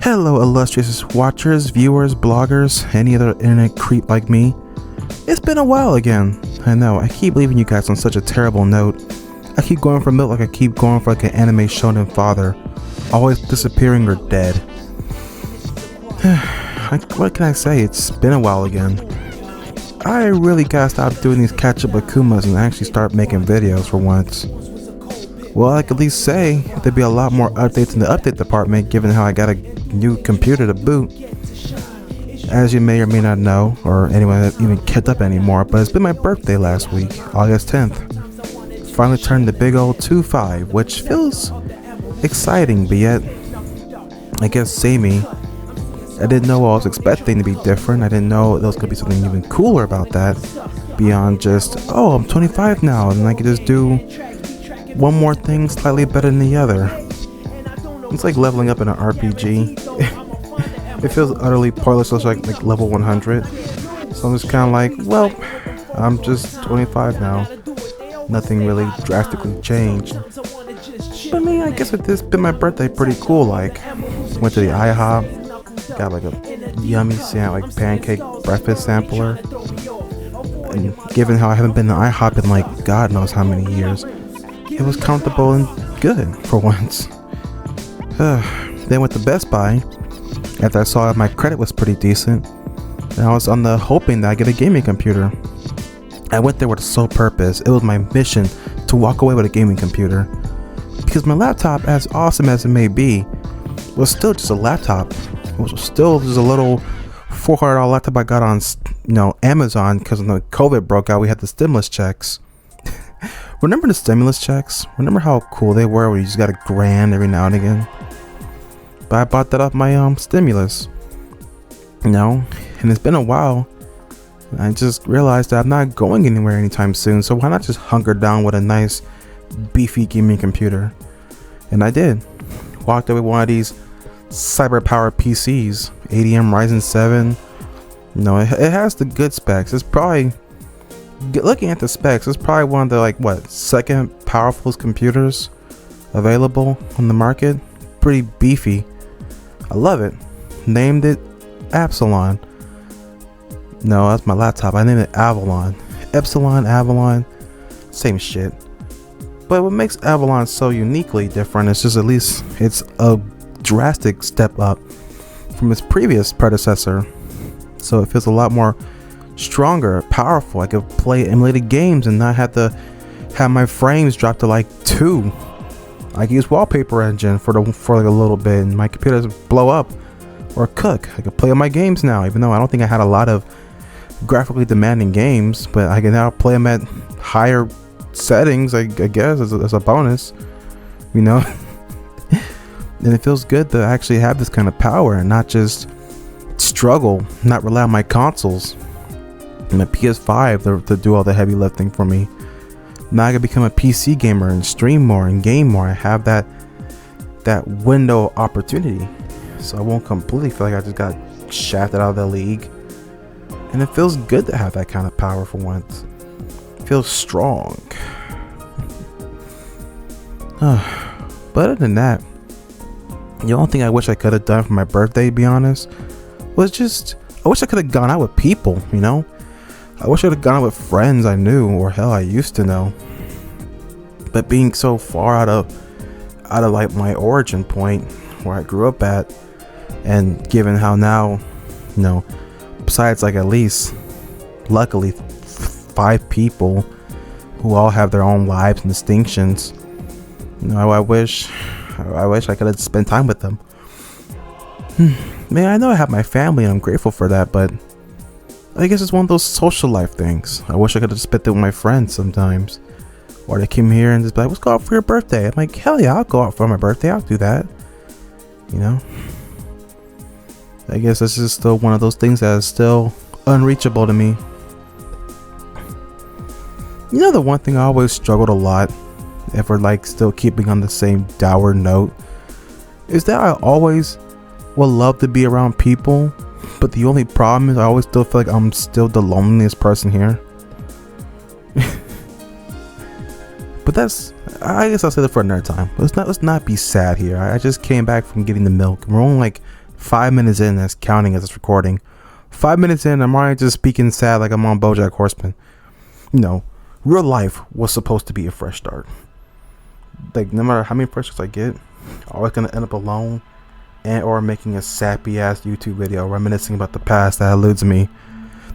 Hello illustrious watchers, viewers, bloggers, any other internet creep like me. It's been a while again. I know, I keep leaving you guys on such a terrible note. I keep going for milk like I keep going for like an anime shonen father. Always disappearing or dead. What can I say? It's been a while again. I really gotta stop doing these catch-up with Kumas and actually start making videos for once. Well, I could at least say there'd be a lot more updates in the update department given how I got a new computer to boot. As you may or may not know, or anyone that even kept up anymore, but it's been my birthday last week, August 10th. Finally turned the big old 2-5, which feels exciting, but yet, I guess samey. I didn't know what I was expecting to be different. I didn't know there was going to be something even cooler about that, beyond just, oh, I'm 25 now, and I can just do one more thing slightly better than the other. It's like leveling up in an RPG. It feels utterly pointless, so it's like level 100. So I'm just kind of like, well, I'm just 25 now. Nothing really drastically changed. But I mean, I guess with this been my birthday, pretty cool. Like, went to the IHOP, got like a yummy like pancake breakfast sampler. And given how I haven't been to IHOP in like God knows how many years, it was comfortable and good for once. Then went to Best Buy after I saw my credit was pretty decent, and I was on the hoping that I get a gaming computer. I went there with a sole purpose. It was my mission to walk away with a gaming computer, because my laptop, as awesome as it may be, was still just a laptop. It was still just a little $400 laptop I got on Amazon because when the COVID broke out, we had the stimulus checks. Remember the stimulus checks? Remember how cool they were where you just got $1,000 every now and again? But I bought that off my stimulus. And it's been a while. I just realized that I'm not going anywhere anytime soon, so why not just hunker down with a nice beefy gaming computer? And I did. Walked away with one of these cyber power PCs, ADM Ryzen 7. It has the good specs. It's probably, looking at the specs, it's probably one of the second powerful computers available on the market. Pretty beefy. I love it. Named it Epsilon. No, that's my laptop. I named it Avalon. Epsilon, Avalon, same shit. But what makes Avalon so uniquely different is just at least it's a drastic step up from its previous predecessor. So it feels a lot more stronger, powerful. I could play emulated games and not have to have my frames drop to 2. I can use Wallpaper Engine for a little bit, and my computer doesn't blow up or cook. I can play on my games now, even though I don't think I had a lot of graphically demanding games, but I can now play them at higher settings, I guess, as a bonus, And it feels good to actually have this kind of power and not just struggle, not rely on my consoles and my PS5 to do all the heavy lifting for me. Now I can become a PC gamer and stream more and game more. I have that window opportunity, so I won't completely feel like I just got shafted out of the league. And it feels good to have that kind of power for once. It feels strong. But other than that, the only thing I wish I could have done for my birthday, to be honest, was just, I wish I could have gone out with people, I wish I would have gone out with friends I knew, or hell, I used to know. But being so far out of my origin point, where I grew up at, and given how now, besides at least, luckily, 5 people who all have their own lives and distinctions, I wish I could have spent time with them. Man, I know I have my family and I'm grateful for that, but I guess it's one of those social life things. I wish I could have spent it with my friends sometimes. Or they came here and just be like, let's go out for your birthday. I'm like, hell yeah, I'll go out for my birthday. I'll do that. I guess that's just still one of those things that is still unreachable to me. The one thing I always struggled a lot, if we're still keeping on the same dour note, is that I always would love to be around people, but the only problem is I always still feel like I'm still the loneliest person here. But that's, I guess I'll say that for another time. Let's not be sad here. I just came back from getting the milk. We're only 5 minutes in, that's counting as it's recording. 5 minutes in, I'm already just speaking sad like I'm on BoJack Horseman. You know, real life was supposed to be a fresh start. Like, no matter how many fresh starts I get, I'm always gonna end up alone and or making a sappy ass YouTube video reminiscing about the past that eludes me.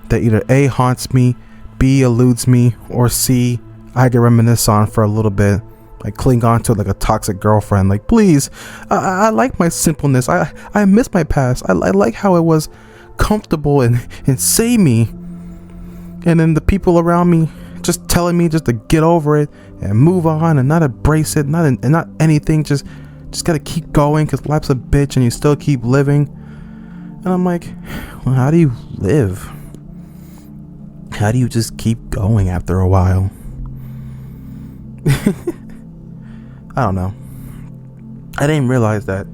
That either A, haunts me, B, eludes me, or C, I get reminisce on for a little bit. Like, cling on to it like a toxic girlfriend. Like, please, I like my simpleness. I miss my past. I like how it was comfortable and samey. And then the people around me just telling me just to get over it and move on and not embrace it, not anything. Just gotta keep going because life's a bitch and you still keep living. And I'm like, well, how do you live? How do you just keep going after a while? I don't know. I didn't realize I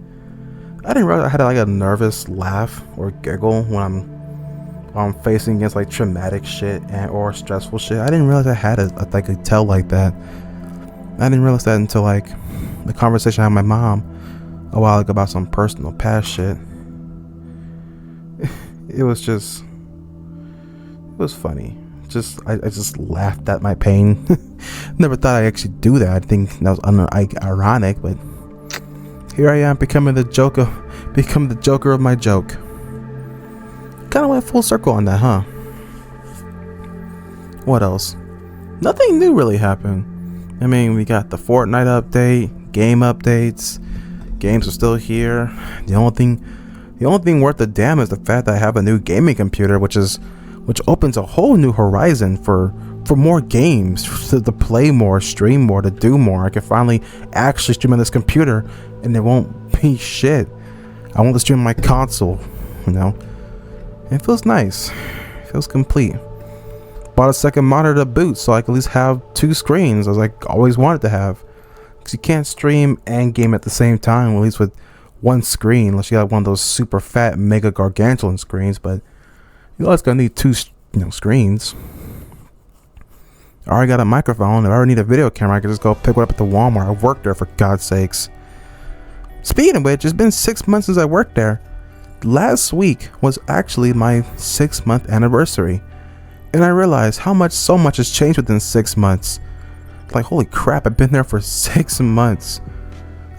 had like a nervous laugh or giggle when I'm facing against like traumatic shit and or stressful shit. I didn't realize I had a tell like that. I didn't realize that until like the conversation I had with my mom a while ago about some personal past shit. It was funny. I just laughed at my pain. Never thought I'd actually do that. I think that was ironic, but here I am becoming the joker of my joke. Kind of went full circle on that, huh? What else? Nothing new really happened. I mean, we got the Fortnite update, game updates. Games are still here. The only thing worth a damn is the fact that I have a new gaming computer, which opens a whole new horizon for more games, to play more, stream more, to do more. I can finally actually stream on this computer and it won't be shit. I want to stream on my console, you know. It feels nice. It feels complete. Bought a second monitor to boot so I can at least have two screens, as I always wanted to have. Because you can't stream and game at the same time, at least with one screen, unless you have one of those super fat, mega gargantuan screens. But you always gonna need two, screens. I already got a microphone. If I ever need a video camera, I can just go pick one up at the Walmart. I worked there, for God's sakes. Speaking of which, it's been 6 months since I worked there. Last week was actually my 6-month anniversary, and I realized so much has changed within 6 months. Like, holy crap, I've been there for 6 months.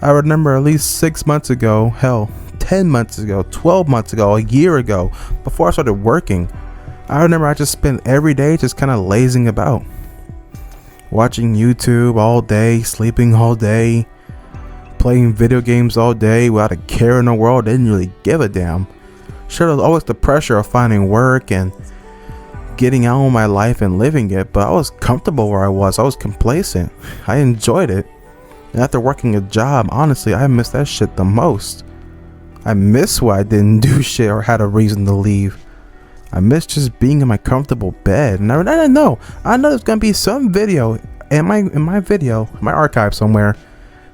I remember at least 6 months ago, hell, 10 months ago, 12 months ago, a year ago, before I started working, I remember I just spent every day just kind of lazing about, watching YouTube all day, sleeping all day, playing video games all day without a care in the world. Didn't really give a damn. Sure, there was always the pressure of finding work and getting out of my life and living it, but I was comfortable where I was. I was complacent. I enjoyed it. And after working a job, honestly, I miss that shit the most. I miss why I didn't do shit or had a reason to leave. I miss just being in my comfortable bed. And I know there's gonna be some video in my archive somewhere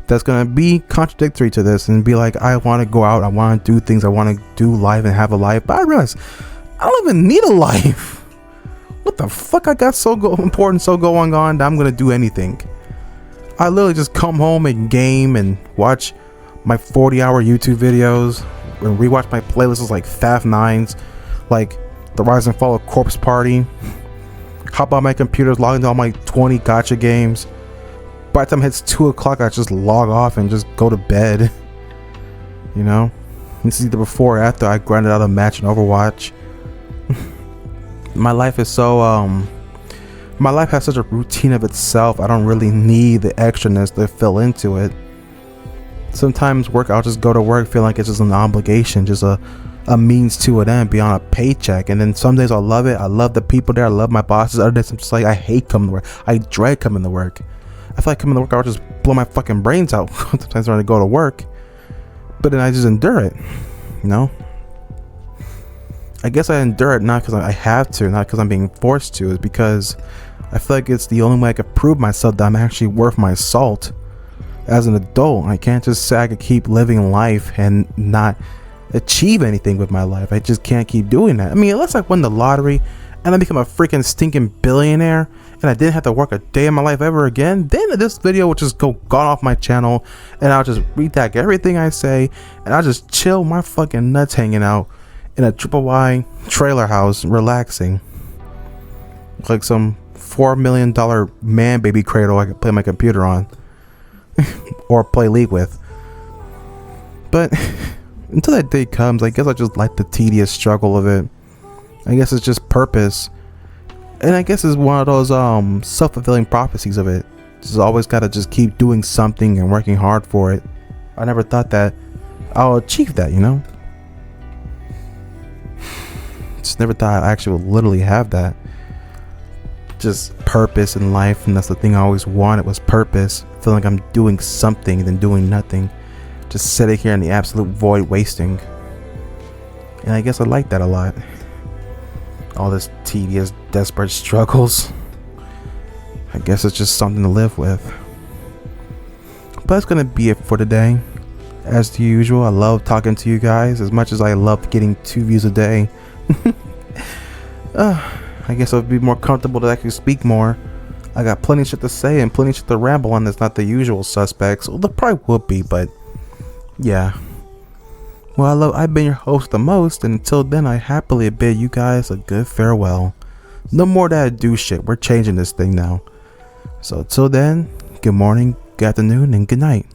that's gonna be contradictory to this and be like, I want to go out, I want to do things, I want to do life and have a life. But I realize I don't even need a life. What the fuck? I got important going on that I'm gonna do anything. I literally just come home and game and watch my 40-hour YouTube videos and rewatch my playlists like Faf Nines, like the Rise and Fall of Corpse Party. Hop on my computers, log into all my 20 gacha games. By the time it hits 2 o'clock, I just log off and just go to bed. You know? This is either before or after I grinded out a match in Overwatch. My life is my life has such a routine of itself. I don't really need the extraness to fill into it. Sometimes I'll just go to work feeling like it's just an obligation, just a means to an end beyond a paycheck. And then some days I'll love it. I love the people there. I love my bosses. Other days I'm just like, I hate coming to work. I dread coming to work. I feel like coming to work, I'll just blow my fucking brains out sometimes when I go to work. But then I just endure it, you know? I guess I endure it not because I have to, not because I'm being forced to. It's because I feel like it's the only way I could prove myself that I'm actually worth my salt as an adult. I can't just say I could keep living life and not achieve anything with my life. I just can't keep doing that. I mean, unless I won the lottery and I become a freaking stinking billionaire, and I didn't have to work a day in my life ever again, then this video would just go gone off my channel, and I'll just retag everything I say, and I'll just chill my fucking nuts hanging out in a triple Y trailer house, relaxing, like some $4 million man baby cradle I could play my computer on or play League with. But until that day comes, I guess I just like the tedious struggle of it. I guess it's just purpose, and I guess it's one of those self-fulfilling prophecies of it. Just always gotta just keep doing something and working hard for it. I never thought that I'll achieve that, you know. Just never thought I actually would literally have that. Just purpose in life, and that's the thing I always wanted, was purpose. Feeling like I'm doing something than doing nothing, just sitting here in the absolute void, wasting. And I guess I like that a lot. All this tedious, desperate struggles. I guess it's just something to live with. But that's gonna be it for today. As usual, I love talking to you guys as much as I love getting 2 views a day. I guess I'll be more comfortable to actually speak more. I got plenty of shit to say and plenty of shit to ramble on that's not the usual suspects. Well, there probably would be, but yeah. Well, I've been your host the most, and until then, I happily bid you guys a good farewell. No more that ado shit. We're changing this thing now. So till then, good morning, good afternoon, and good night.